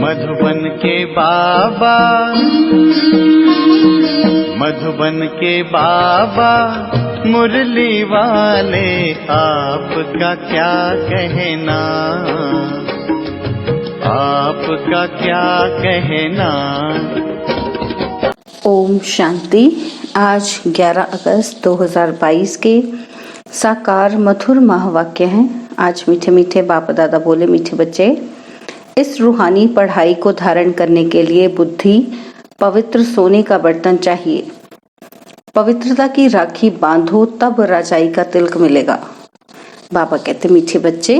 मधुबन के बाबा, मधुबन के बाबा मुरली वाले, आपका क्या कहना, आपका क्या कहना। ओम शांति। आज 11 अगस्त 2022 के साकार मधुर महावाक्य हैं। आज मीठे मीठे बाप दादा बोले, मीठे बच्चे, इस रूहानी पढ़ाई को धारण करने के लिए बुद्धि पवित्र सोने का बर्तन चाहिए। पवित्रता की राखी बांधो तब राजाई का तिलक मिलेगा। बाबा कहते, मीठे बच्चे,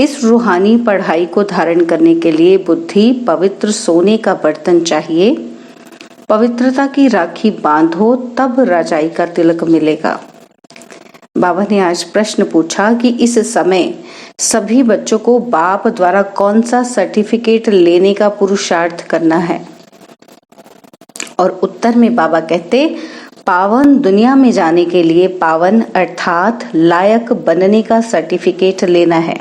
इस रूहानी पढ़ाई को धारण करने के लिए बुद्धि पवित्र सोने का बर्तन चाहिए। पवित्रता की राखी बांधो तब राजाई का तिलक मिलेगा। बाबा ने आज प्रश्न पूछा कि इस समय सभी बच्चों को बाप द्वारा कौन सा सर्टिफिकेट लेने का पुरुषार्थ करना है। और उत्तर में बाबा कहते, पावन दुनिया में जाने के लिए पावन अर्थात लायक बनने का सर्टिफिकेट लेना है।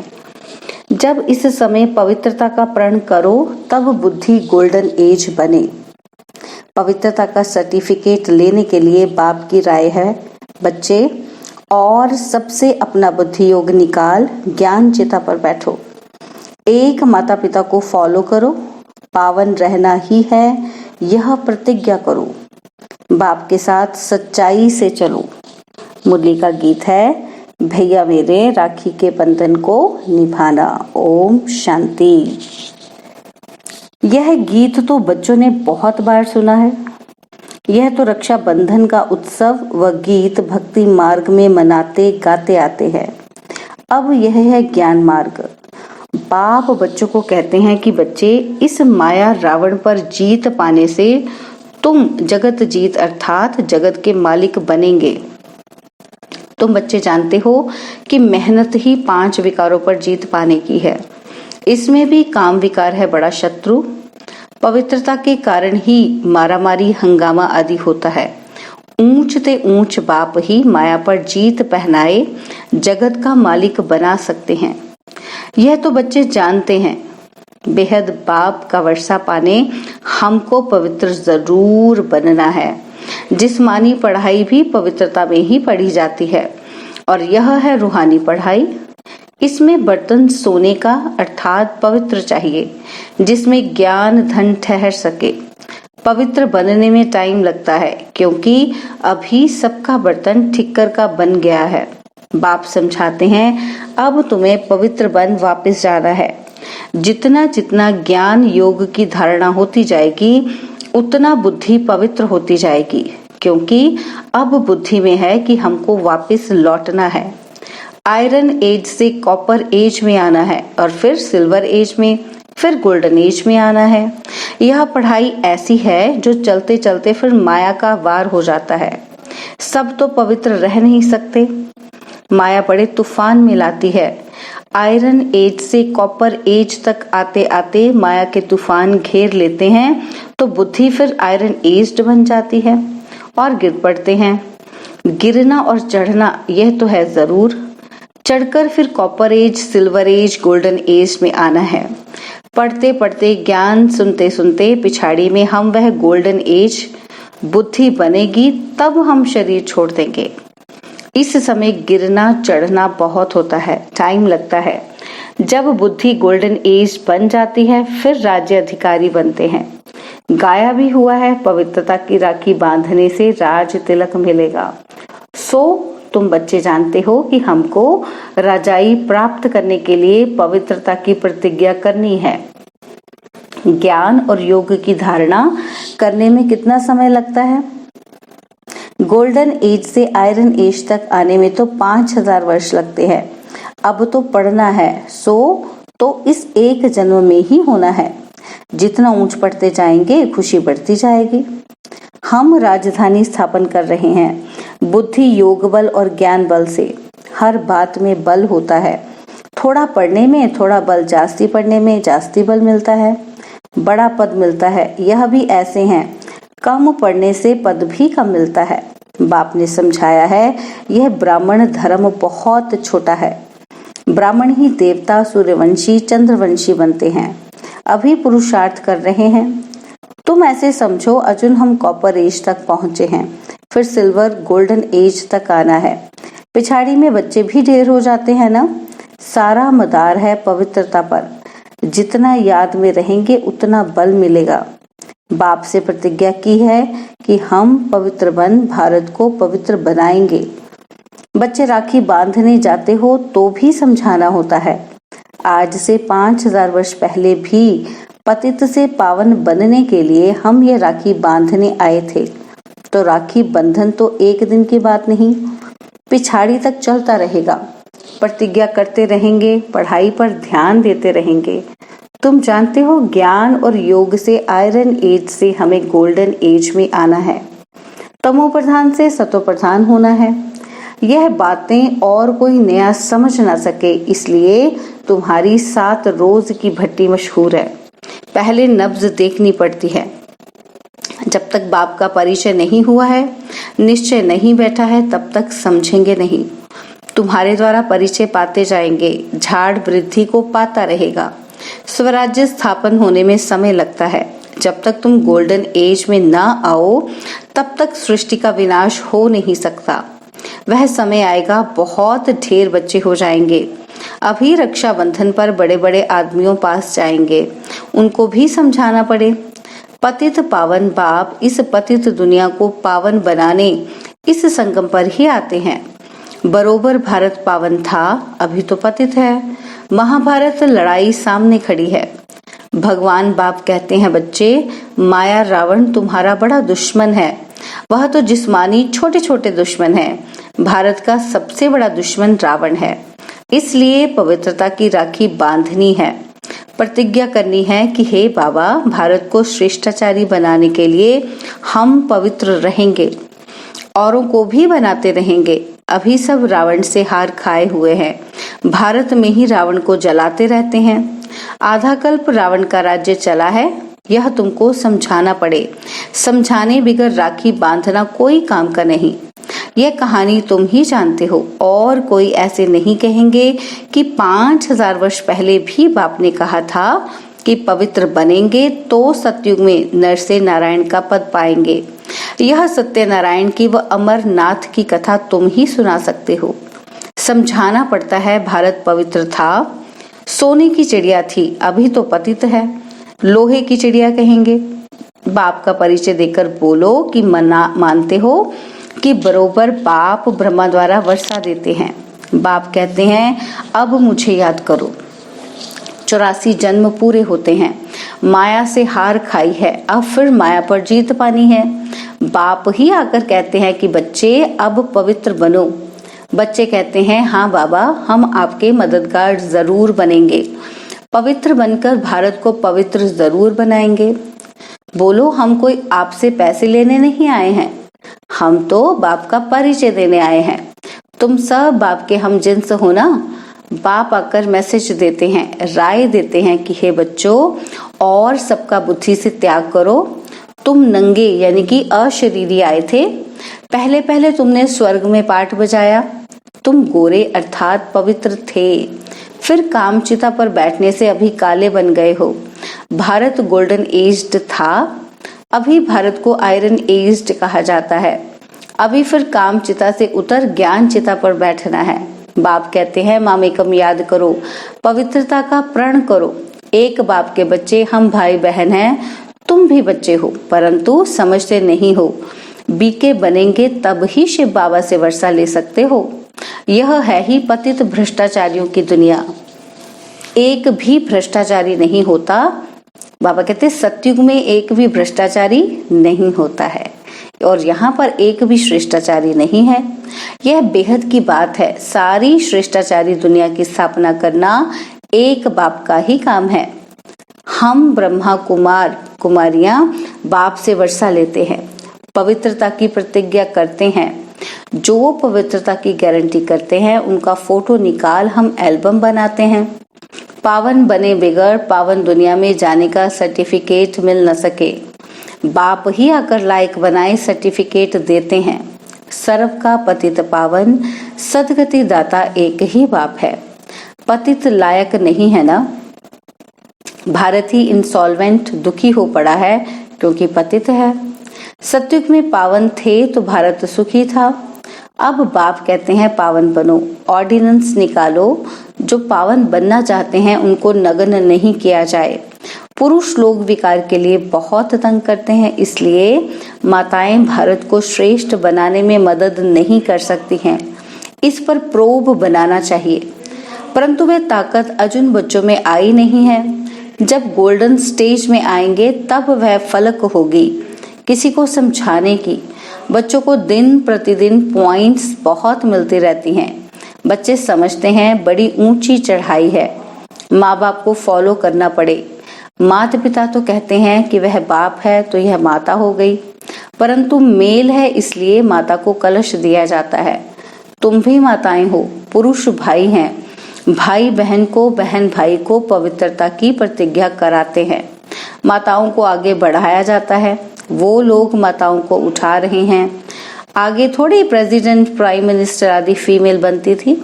जब इस समय पवित्रता का प्रण करो तब बुद्धि गोल्डन एज बने। पवित्रता का सर्टिफिकेट लेने के लिए बाप की राय है, बच्चे, और सबसे अपना बुद्धि योग निकाल ज्ञान चिता पर बैठो। एक माता पिता को फॉलो करो, पावन रहना ही है यह प्रतिज्ञा करो। बाप के साथ सच्चाई से चलो। मुरली का गीत है, भैया मेरे राखी के बंधन को निभाना। ओम शांति। यह गीत तो बच्चों ने बहुत बार सुना है। यह तो रक्षा बंधन का उत्सव व गीत भक्ति मार्ग में मनाते गाते आते हैं। अब यह है ज्ञान मार्ग। बाप बच्चों को कहते हैं कि बच्चे, इस माया रावण पर जीत पाने से तुम जगत जीत अर्थात जगत के मालिक बनेंगे। तुम बच्चे जानते हो कि मेहनत ही 5 विकारों पर जीत पाने की है। इसमें भी काम विकार है बड़ा शत्रु। पवित्रता के कारण ही मारामारी हंगामा आदि होता है। ऊंच ते ऊंच बाप ही माया पर जीत पहनाए जगत का मालिक बना सकते हैं। यह तो बच्चे जानते हैं। बेहद बाप का वर्षा पाने हमको पवित्र जरूर बनना है। जिस्मानी पढ़ाई भी पवित्रता में ही पढ़ी जाती है और यह है रूहानी पढ़ाई। इसमें बर्तन सोने का अर्थात पवित्र चाहिए, जिसमें ज्ञान धन ठहर सके। पवित्र बनने में टाइम लगता है क्योंकि अभी सबका बर्तन ठिक्कर का बन गया है। बाप समझाते हैं, अब तुम्हें पवित्र बन वापस जाना है। जितना जितना ज्ञान योग की धारणा होती जाएगी उतना बुद्धि पवित्र होती जाएगी, क्योंकि अब बुद्धि में है कि हमको वापस लौटना है। आयरन एज से कॉपर एज में आना है और फिर सिल्वर एज में, फिर गोल्डन एज में आना है। यह पढ़ाई ऐसी है जो चलते चलते फिर माया का वार हो जाता है। सब तो पवित्र रह नहीं सकते। माया बड़े तूफान में लाती है। आयरन एज से कॉपर एज तक आते आते माया के तूफान घेर लेते हैं तो बुद्धि फिर आयरन एज्ड बन जाती है और गिर पड़ते हैं। गिरना और चढ़ना यह तो है जरूर। चढ़कर फिर copper age, silver age, golden age में आना है। पढ़ते पढ़ते ज्ञान सुनते सुनते पिछाड़ी में हम वह गोल्डन एज बुद्धि बनेगी, तब हम शरीर छोड़ देंगे। इस समय गिरना चढ़ना बहुत होता है, टाइम लगता है। जब बुद्धि गोल्डन एज बन जाती है फिर राज्य अधिकारी बनते हैं। गाया भी हुआ है, पवित्रता की राखी बांधने से राज तिलक मिलेगा। सो तुम बच्चे जानते हो कि हमको राजाई प्राप्त करने के लिए पवित्रता की प्रतिज्ञा करनी है। ज्ञान और योग की धारणा करने में कितना समय लगता है? गोल्डन एज से आयरन एज तक आने में तो 5000 वर्ष लगते हैं। अब तो पढ़ना है, तो इस एक जन्म में ही होना है। जितना ऊंच पढ़ते जाएंगे खुशी बढ़ती जाएगी। हम राजधानी स्थापन कर रहे हैं। बुद्धि योग बल और ज्ञान बल से हर बात में बल होता है। थोड़ा पढ़ने में थोड़ा बल, जास्ती पढ़ने में जास्ती बल मिलता है, बड़ा पद मिलता है। यह भी ऐसे हैं, कम पढ़ने से पद भी कम मिलता है। बाप ने समझाया है, यह ब्राह्मण धर्म बहुत छोटा है। ब्राह्मण ही देवता, सूर्यवंशी, चंद्रवंशी बनते हैं। अभी पुरुषार्थ कर रहे हैं। तुम ऐसे समझो अर्जुन, हम कॉपर एज तक पहुंचे हैं, फिर सिल्वर गोल्डन एज तक आना है। पिछाड़ी में बच्चे भी ढेर हो जाते हैं ना। सारा मदार है पवित्रता पर। जितना याद में रहेंगे उतना बल मिलेगा। बाप से प्रतिज्ञा की है कि हम पवित्र बन भारत को पवित्र बनाएंगे। बच्चे राखी बांधने जाते हो तो भी समझाना होता है। आज से 5000 वर्ष पहले भी पतित से पावन बनने के लिए हम ये राखी बांधने आए थे। तो राखी बंधन तो एक दिन की बात नहीं, पिछाड़ी तक चलता रहेगा। प्रतिज्ञा करते रहेंगे, पढ़ाई पर ध्यान देते रहेंगे। तुम जानते हो, ज्ञान और योग से आयरन एज से हमें गोल्डन एज में आना है। तमो प्रधान से सतो प्रधान होना है। यह बातें और कोई नया समझ ना सके, इसलिए तुम्हारी 7 रोज की भट्टी मशहूर है। पहले नब्ज देखनी पड़ती है। जब तक बाप का परिचय नहीं हुआ है, निश्चय नहीं बैठा है, तब तक समझेंगे नहीं। तुम्हारे द्वारा परिचय पाते जाएंगे, झाड़ वृद्धि को पाता रहेगा। स्वराज्य स्थापन होने में समय लगता है। जब तक तुम गोल्डन एज में ना आओ, तब तक सृष्टि का विनाश हो नहीं सकता। वह समय आएगा, बहुत ढेर बच्चे हो जाएंगे। अभी रक्षाबंधन पर बड़े बड़े आदमियों पास जाएंगे, उनको भी समझाना पड़े। पतित पावन बाप इस पतित दुनिया को पावन बनाने इस संगम पर ही आते हैं। बरोबर भारत पावन था, अभी तो पतित है। महाभारत लड़ाई सामने खड़ी है। भगवान बाप कहते हैं, बच्चे, माया रावण तुम्हारा बड़ा दुश्मन है। वह तो जिस्मानी छोटे छोटे दुश्मन है। भारत का सबसे बड़ा दुश्मन रावण है। इसलिए पवित्रता की राखी बांधनी है। प्रतिज्ञा करनी है कि हे बाबा, भारत को श्रेष्ठाचारी बनाने के लिए हम पवित्र रहेंगे, औरों को भी बनाते रहेंगे। अभी सब रावण से हार खाए हुए हैं। भारत में ही रावण को जलाते रहते हैं। आधा कल्प रावण का राज्य चला है, यह तुमको समझाना पड़े। समझाने बिगर राखी बांधना कोई काम का नहीं। यह कहानी तुम ही जानते हो, और कोई ऐसे नहीं कहेंगे कि 5000 वर्ष पहले भी बाप ने कहा था कि पवित्र बनेंगे तो सतयुग में नर से नारायण का पद पाएंगे। यह सत्यनारायण की व अमरनाथ की कथा तुम ही सुना सकते हो। समझाना पड़ता है, भारत पवित्र था, सोने की चिड़िया थी, अभी तो पतित है, लोहे की चिड़िया कहेंगे। बाप का परिचय देकर बोलो कि मानते हो कि बरोबर बाप ब्रह्मा द्वारा वर्षा देते हैं। बाप कहते हैं, अब मुझे याद करो। 84 जन्म पूरे होते हैं, माया से हार खाई है, अब फिर माया पर जीत पानी है। बाप ही आकर कहते हैं कि बच्चे, अब पवित्र बनो। बच्चे कहते हैं, हाँ बाबा, हम आपके मददगार जरूर बनेंगे। पवित्र बनकर भारत को पवित्र जरूर बनाएंगे। बोलो, हम कोई आपसे पैसे लेने नहीं आए हैं, हम तो बाप का परिचय देने आए हैं। तुम सब बाप के हम जिन्स हो ना। बाप आकर मैसेज देते हैं, राय देते हैं कि हे बच्चों, और सबका बुद्धि से त्याग करो। तुम नंगे यानी कि अशरीरी आए थे। पहले पहले तुमने स्वर्ग में पाठ बजाया। तुम गोरे अर्थात पवित्र थे, फिर कामचिता पर बैठने से अभी काले बन गए हो। भारत गोल्डन एज्ड था, अभी भारत को आयरन एज्ड कहा जाता है। अभी फिर काम चिता से उतर ज्ञान चिता पर बैठना है। बाप कहते हैं, मामेकम याद करो, पवित्रता का प्रण करो। एक बाप के बच्चे हम भाई बहन हैं, तुम भी बच्चे हो, परंतु समझते नहीं हो। बीके बनेंगे तब ही शिव बाबा से वर्षा ले सकते हो। यह है ही पतित भ्रष्टाचारियों की दुनिया। एक भी भ्रष्टाचारी नहीं होता। बाबा कहते, सतयुग में एक भी भ्रष्टाचारी नहीं होता है, और यहाँ पर एक भी श्रेष्ठाचारी नहीं है। यह बेहद की बात है। सारी श्रेष्ठाचारी दुनिया की स्थापना करना एक बाप का ही काम है। हम ब्रह्मा कुमार कुमारियां बाप से वर्षा लेते हैं, पवित्रता की प्रतिज्ञा करते हैं। जो पवित्रता की गारंटी करते हैं, उनका फोटो निकाल हम एल्बम बनाते हैं। पावन बने बिगड़ पावन दुनिया में जाने का सर्टिफिकेट मिल न सके। बाप ही आकर लायक बनाए सर्टिफिकेट देते हैं। सर्व का पतित पावन सदगति दाता एक ही बाप है। पतित लायक नहीं है ना। भारत ही इंसॉल्वेंट दुखी हो पड़ा है क्योंकि पतित है। सतयुग में पावन थे तो भारत सुखी था। अब बाप कहते हैं पावन बनो, ऑर्डिनेंस निकालो, जो पावन बनना चाहते हैं उनको नग्न नहीं किया जाए। पुरुष लोग विकार के लिए बहुत तंग करते हैं, इसलिए माताएं भारत को श्रेष्ठ बनाने में मदद नहीं कर सकती हैं। इस पर प्रोब बनाना चाहिए, परंतु वे ताकत अजुन बच्चों में आई नहीं है। जब गोल्डन स्टेज में आएंगे तब वह फलक होगी किसी को समझाने की। बच्चों को दिन प्रतिदिन पॉइंट्स बहुत मिलती रहती हैं। बच्चे समझते हैं बड़ी ऊंची चढ़ाई है, माँ बाप को फॉलो करना पड़े। माता पिता तो कहते हैं कि वह बाप है तो यह माता हो गई, परंतु मेल है इसलिए माता को कलश दिया जाता है। तुम भी माताएं हो, पुरुष भाई हैं। भाई बहन को, बहन भाई को पवित्रता की प्रतिज्ञा कराते हैं। माताओं को आगे बढ़ाया जाता है। वो लोग माताओं को उठा रहे हैं। आगे थोड़ी प्रेसिडेंट, प्राइम मिनिस्टर आदि फीमेल बनती थी।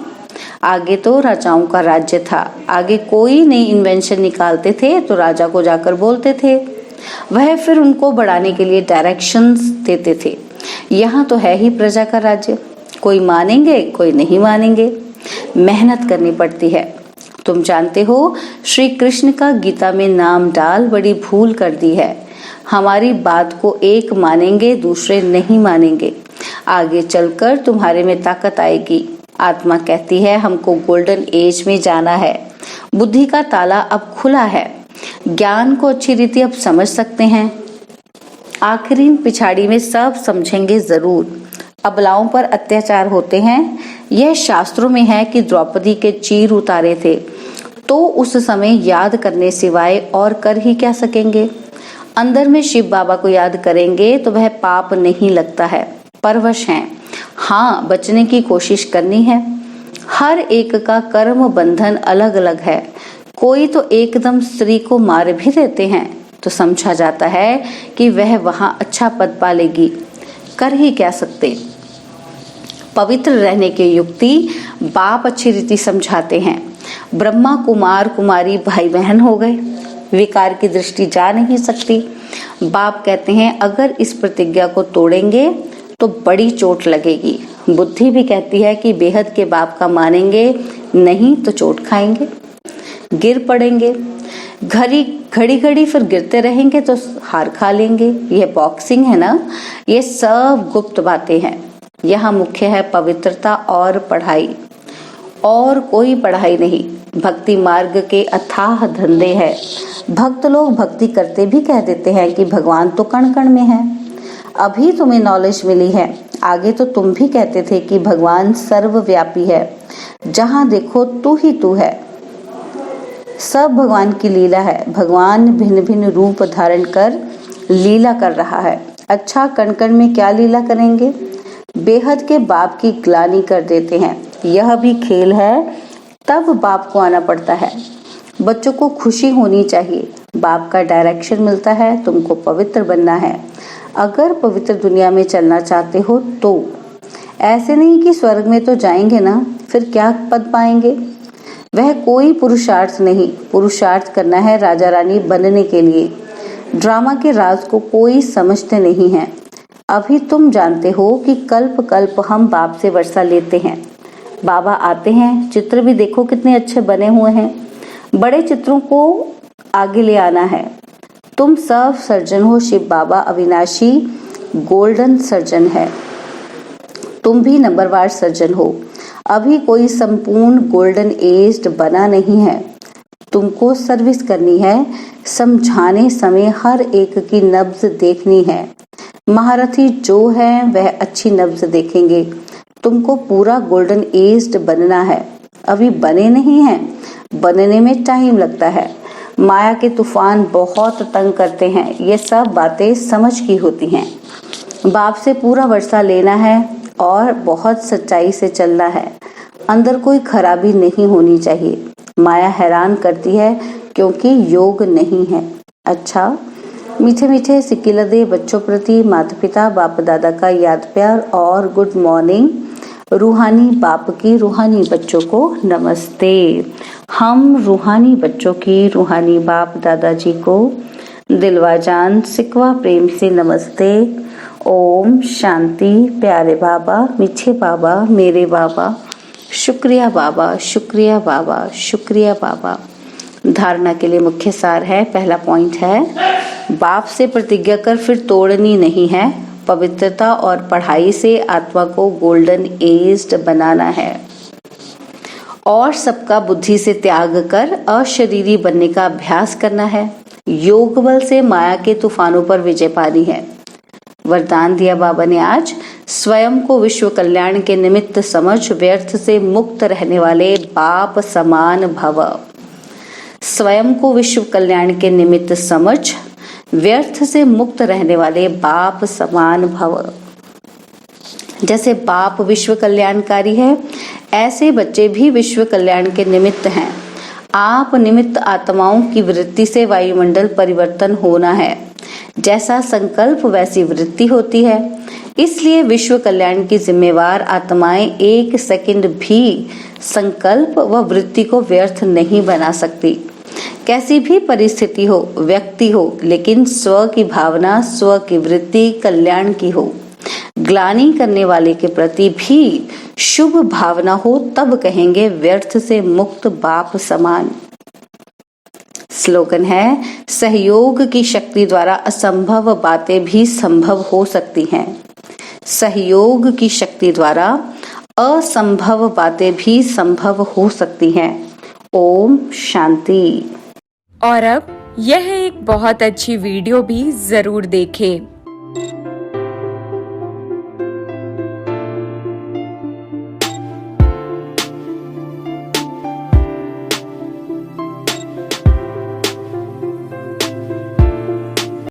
आगे तो राजाओं का राज्य था। आगे कोई नई इन्वेंशन निकालते थे तो राजा को जाकर बोलते थे, वह फिर उनको बढ़ाने के लिए डायरेक्शंस देते थे। यहाँ तो है ही प्रजा का राज्य, कोई मानेंगे कोई नहीं मानेंगे। मेहनत करनी पड़ती है। तुम जानते हो श्री कृष्ण का गीता में नाम डाल बड़ी भूल कर दी है। हमारी बात को एक मानेंगे, दूसरे नहीं मानेंगे। आगे चलकर तुम्हारे में ताकत आएगी। आत्मा कहती है हमको गोल्डन एज में जाना है। बुद्धि का ताला अब खुला है। ज्ञान को अच्छी रीति अब समझ सकते हैं। आखिरी पिछाड़ी में सब समझेंगे जरूर। अबलाओं पर अत्याचार होते हैं, यह शास्त्रों में है कि द्रौपदी के चीर उतारे थे, तो उस समय याद करने सिवाय और कर ही क्या सकेंगे। अंदर में शिव बाबा को याद करेंगे तो वह पाप नहीं लगता है। परवश हैं, हाँ बचने की कोशिश करनी है। हर एक का कर्म बंधन अलग अलग है। कोई तो एकदम स्त्री को मार भी देते हैं तो समझा जाता है कि वह वहां अच्छा पद पालेगी। कर ही क्या सकते। पवित्र रहने की युक्ति बाप अच्छी रीति समझाते हैं। ब्रह्मा कुमार कुमारी भाई बहन हो गए, विकार की दृष्टि जा नहीं सकती। बाप कहते हैं अगर इस प्रतिज्ञा को तोड़ेंगे तो बड़ी चोट लगेगी। बुद्धि भी कहती है कि बेहद के बाप का मानेंगे नहीं तो चोट खाएंगे, गिर पड़ेंगे। घड़ी घड़ी फिर गिरते रहेंगे तो हार खा लेंगे। यह बॉक्सिंग है ना। ये सब गुप्त बातें हैं। यहाँ मुख्य है पवित्रता और पढ़ाई, और कोई पढ़ाई नहीं। भक्ति मार्ग के अथाह धंधे हैं। भक्त लोग भक्ति करते भी कह देते हैं कि भगवान तो कण कण में है। अभी तुम्हें नॉलेज मिली है, आगे तो तुम भी कहते थे कि भगवान सर्वव्यापी है, जहाँ देखो तू ही तू है। सब भगवान की लीला है। भगवान भिन्न भिन्न रूप धारण कर लीला कर रहा है। अच्छा कण कण में क्या लीला करेंगे। बेहद के बाप की ग्लानि कर देते हैं। यह भी खेल है, तब बाप को आना पड़ता है। बच्चों को खुशी होनी चाहिए। बाप का डायरेक्शन मिलता है, तुमको पवित्र बनना है। अगर पवित्र दुनिया में चलना चाहते हो तो ऐसे नहीं कि स्वर्ग में तो जाएंगे ना, फिर क्या पद पाएंगे। वह कोई पुरुषार्थ नहीं। पुरुषार्थ करना है राजा रानी बनने के लिए। ड्रामा के राज को कोई समझते नहीं है। अभी तुम जानते हो कि कल्प कल्प हम बाप से वर्षा लेते हैं। बाबा आते हैं, चित्र भी देखो कितने अच्छे बने हुए हैं। बड़े चित्रों को आगे ले आना है। तुम सब सर्जन हो। शिव बाबा अविनाशी गोल्डन सर्जन है। तुम भी नंबरवार सर्जन हो। अभी कोई संपूर्ण गोल्डन एज बना नहीं है। तुमको सर्विस करनी है। समझाने समय हर एक की नब्ज देखनी है। महारथी जो है वह अच्छी नब्ज देखेंगे। तुमको पूरा गोल्डन एज बनना है। अभी बने नहीं हैं, बनने में टाइम लगता है। माया के तूफान बहुत तंग करते हैं। ये सब बातें समझ की होती हैं। बाप से पूरा वर्षा लेना है और बहुत सच्चाई से चलना है। अंदर कोई खराबी नहीं होनी चाहिए। माया हैरान करती है क्योंकि योग नहीं है। अच्छा, मीठे मीठे सिकिलदे बच्चों प्रति माता पिता बाप दादा का याद प्यार और गुड मॉर्निंग। रूहानी बाप की रूहानी बच्चों को नमस्ते। हम रूहानी बच्चों की रूहानी बाप दादाजी को दिलवाजान सिकवा प्रेम से नमस्ते। ओम शांति। प्यारे बाबा, मीठे बाबा, मेरे बाबा, शुक्रिया बाबा, शुक्रिया बाबा, शुक्रिया बाबा। धारणा के लिए मुख्य सार है, पहला पॉइंट है बाप से प्रतिज्ञा कर फिर तोड़नी नहीं है। पवित्रता और पढ़ाई से आत्मा को गोल्डन एज्ड बनाना है और सबका बुद्धि से त्याग कर अशरीरी बनने का अभ्यास करना है। योग बल से माया के तूफानों पर विजय पानी है। वरदान दिया बाबा ने आज, स्वयं को विश्व कल्याण के निमित्त समझ व्यर्थ से मुक्त रहने वाले बाप समान भव। स्वयं को विश्व कल्याण के निमित्त समझ व्यर्थ से मुक्त रहने वाले बाप समान भव। जैसे बाप विश्व कल्याणकारी है, ऐसे बच्चे भी विश्व कल्याण के निमित्त हैं। आप निमित्त आत्माओं की वृत्ति से वायुमंडल परिवर्तन होना है। जैसा संकल्प वैसी वृत्ति होती है। इसलिए विश्व कल्याण की जिम्मेवार आत्माएं एक सेकंड भी संकल्प व वृत्ति को व्यर्थ नहीं बना सकती। कैसी भी परिस्थिति हो, व्यक्ति हो, लेकिन स्व की भावना, स्व की वृत्ति कल्याण की हो, ग्लानि करने वाले के प्रति भी शुभ भावना हो, तब कहेंगे व्यर्थ से मुक्त बाप समान। स्लोगन है, सहयोग की शक्ति द्वारा असंभव बातें भी संभव हो सकती हैं। सहयोग की शक्ति द्वारा असंभव बातें भी संभव हो सकती हैं। ओम शांति। और अब यह एक बहुत अच्छी वीडियो भी जरूर देखें।